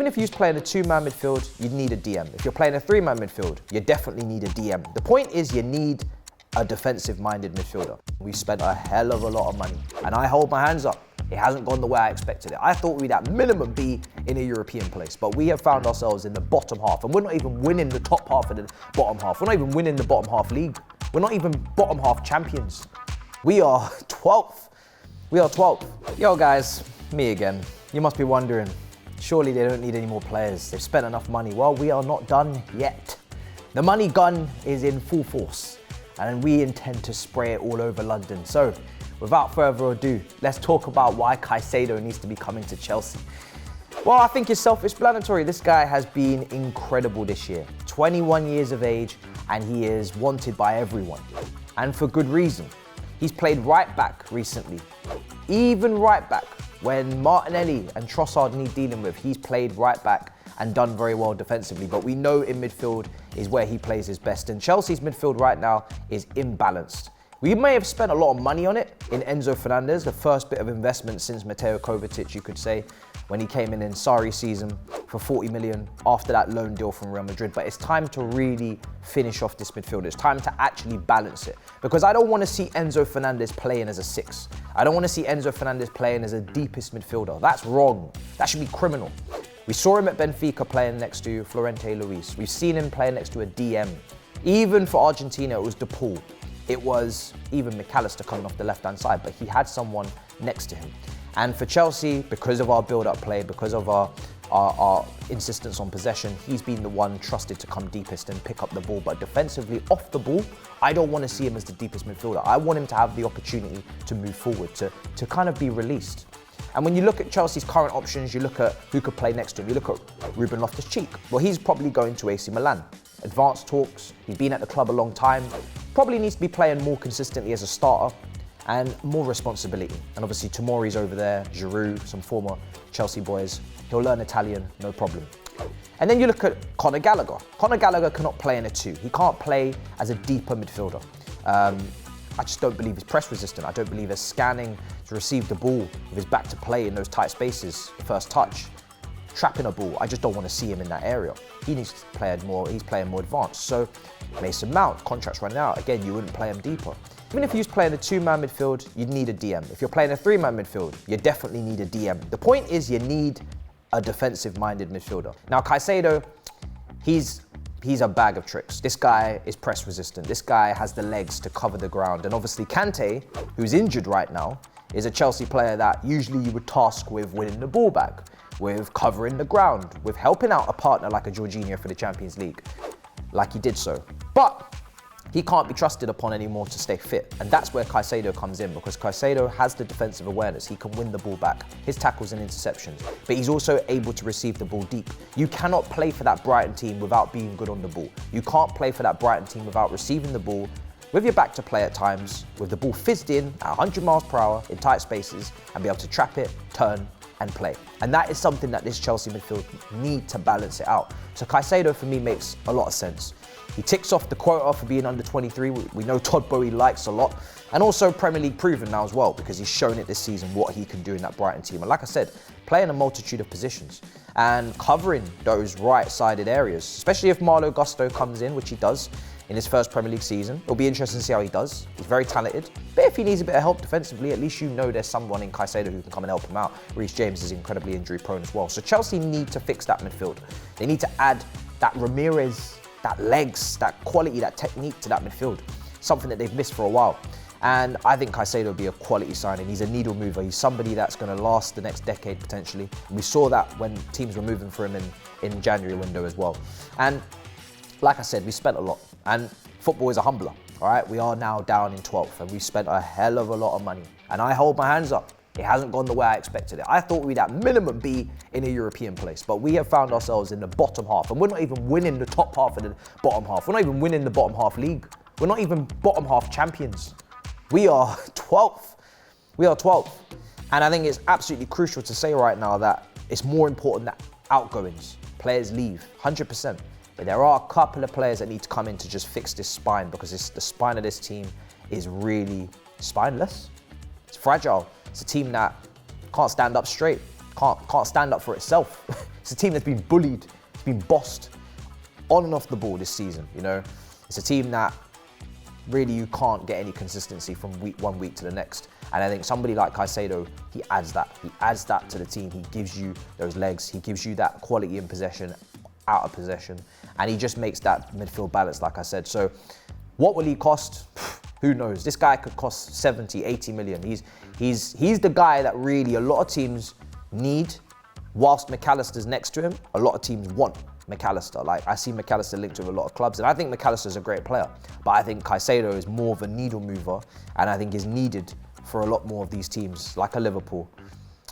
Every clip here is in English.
Even if you're playing a two-man midfield, you'd need a DM. If you're playing a three-man midfield, you definitely need a DM. The point is you need a defensive-minded midfielder. We've spent a hell of a lot of money, and I hold my hands up. It hasn't gone the way I expected it. I thought we'd at minimum be in a European place, but we have found ourselves in the bottom half, and we're not even winning the top half of the bottom half. We're not even winning the bottom half league. We're not even bottom half champions. We are 12th. We are 12th. Yo guys, me again. You must be wondering, surely they don't need any more players. They've spent enough money. Well, we are not done yet. The money gun is in full force, and we intend to spray it all over London. So, without further ado, let's talk about why Caicedo needs to be coming to Chelsea. Well, I think it's self-explanatory. This guy has been incredible this year. 21 years of age, and he is wanted by everyone. And for good reason. He's played right back recently. Even right back, when Martinelli and Trossard need dealing with, he's played right back and done very well defensively. But we know in midfield is where he plays his best. And Chelsea's midfield right now is imbalanced. We may have spent a lot of money on it in Enzo Fernandez, the first bit of investment since Mateo Kovacic, you could say, when he came in Sarri season for 40 million after that loan deal from Real Madrid. But it's time to really finish off this midfield. It's time to actually balance it. Because I don't want to see Enzo Fernandez playing as a 6. I don't want to see Enzo Fernandez playing as a deepest midfielder. That's wrong. That should be criminal. We saw him at Benfica playing next to Florente Luis. We've seen him playing next to a DM. Even for Argentina, it was De Paul. It was even McAllister coming off the left-hand side, but he had someone next to him. And for Chelsea, because of our build-up play, because of our insistence on possession, he's been the one trusted to come deepest and pick up the ball. But defensively, off the ball, I don't want to see him as the deepest midfielder. I want him to have the opportunity to move forward, to kind of be released. And when you look at Chelsea's current options, you look at who could play next to him. You look at Ruben Loftus-Cheek. Well, he's probably going to AC Milan. Advanced talks, he's been at the club a long time, probably needs to be playing more consistently as a starter and more responsibility. And obviously Tomori's over there, Giroud, some former Chelsea boys. He'll learn Italian, no problem. And then you look at Conor Gallagher. Conor Gallagher cannot play in a 2. He can't play as a deeper midfielder. I just don't believe he's press resistant. I don't believe he's scanning to receive the ball with his back to play in those tight spaces, first touch. Trapping a ball, I just don't want to see him in that area. He needs to play more, he's playing more advanced. So Mason Mount, contract's running out. Again, you wouldn't play him deeper. Even if you're playing a two-man midfield, you'd need a DM. If you're playing a three-man midfield, you definitely need a DM. The point is you need a defensive-minded midfielder. Now Caicedo, he's a bag of tricks. This guy is press resistant. This guy has the legs to cover the ground. And obviously Kante, who's injured right now, is a Chelsea player that usually you would task with winning the ball back, with covering the ground, with helping out a partner like a Jorginho for the Champions League, like he did so. But he can't be trusted upon anymore to stay fit. And that's where Caicedo comes in, because Caicedo has the defensive awareness. He can win the ball back, his tackles and interceptions, but he's also able to receive the ball deep. You cannot play for that Brighton team without being good on the ball. You can't play for that Brighton team without receiving the ball with your back to play at times, with the ball fizzed in at 100 miles per hour in tight spaces and be able to trap it, turn, and play. And that is something that this Chelsea midfield need to balance it out. So Caicedo for me makes a lot of sense. He ticks off the quota for being under 23. We know Todd Boehly likes a lot. And also Premier League proven now as well, because he's shown it this season what he can do in that Brighton team. And like I said, playing a multitude of positions and covering those right-sided areas, especially if Malo Gusto comes in, which he does in his first Premier League season. It'll be interesting to see how he does. He's very talented. But if he needs a bit of help defensively, at least you know there's someone in Caicedo who can come and help him out. Reece James is incredibly injury prone as well. So Chelsea need to fix that midfield. They need to add that Ramirez, that legs, that quality, that technique to that midfield. Something that they've missed for a while. And I think Caicedo will be a quality signing. He's a needle mover. He's somebody that's going to last the next decade potentially. And we saw that when teams were moving for him in January window as well. And like I said, we spent a lot. And football is a humbler, all right? We are now down in 12th and we spent a hell of a lot of money. And I hold my hands up. It hasn't gone the way I expected it. I thought we'd at minimum be in a European place, but we have found ourselves in the bottom half, and we're not even winning the top half of the bottom half. We're not even winning the bottom half league. We're not even bottom half champions. We are 12th. We are 12th. And I think it's absolutely crucial to say right now that it's more important that outgoings, players leave, 100%. But there are a couple of players that need to come in to just fix this spine, because the spine of this team is really spineless. It's fragile. It's a team that can't stand up straight, can't stand up for itself. It's a team that's been bullied, it's been bossed on and off the ball this season, you know. It's a team that really you can't get any consistency from one week to the next. And I think somebody like Caicedo, he adds that. He adds that to the team. He gives you those legs. He gives you that quality in possession, out of possession. And he just makes that midfield balance, like I said. So what will he cost? Who knows? This guy could cost 70, 80 million. He's the guy that really a lot of teams need. Whilst McAllister's next to him, a lot of teams want McAllister. Like, I see McAllister linked with a lot of clubs, and I think McAllister's a great player. But I think Caicedo is more of a needle mover, and I think is needed for a lot more of these teams, like a Liverpool,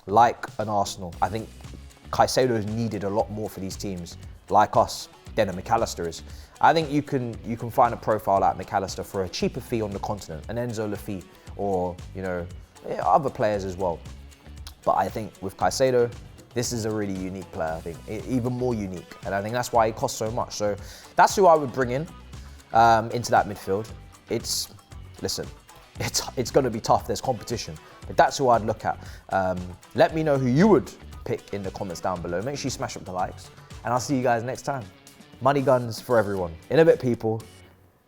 like an Arsenal. I think Caicedo is needed a lot more for these teams, like us, than a McAllister is. I think you can find a profile like McAllister for a cheaper fee on the continent, an Enzo Lafite, or other players as well. But I think with Caicedo, this is a really unique player, I think, even more unique. And I think that's why he costs so much. So that's who I would bring in into that midfield. It's going to be tough, there's competition. But that's who I'd look at. Let me know who you would pick in the comments down below. Make sure you smash up the likes. And I'll see you guys next time. Money guns for everyone. In a bit, people.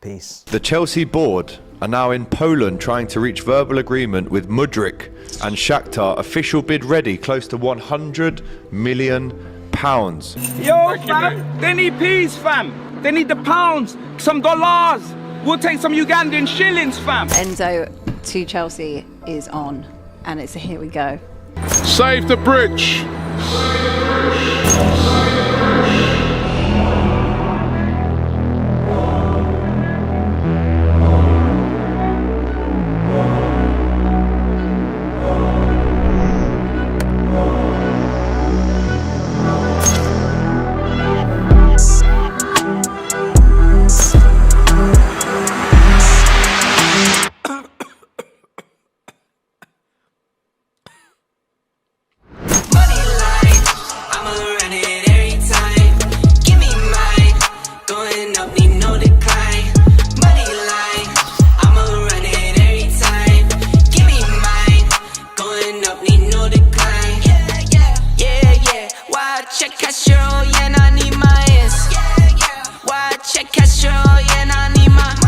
Peace. The Chelsea board are now in Poland trying to reach verbal agreement with Mudryk and Shakhtar. Official bid ready, close to £100 million. Yo, fam, they need peas, fam. They need the pounds, some dollars. We'll take some Ugandan shillings, fam. Enzo to Chelsea is on, and it's a here we go. Save the bridge. Check Castro, yeah, I need my ass. Why check Castro, yeah, I need my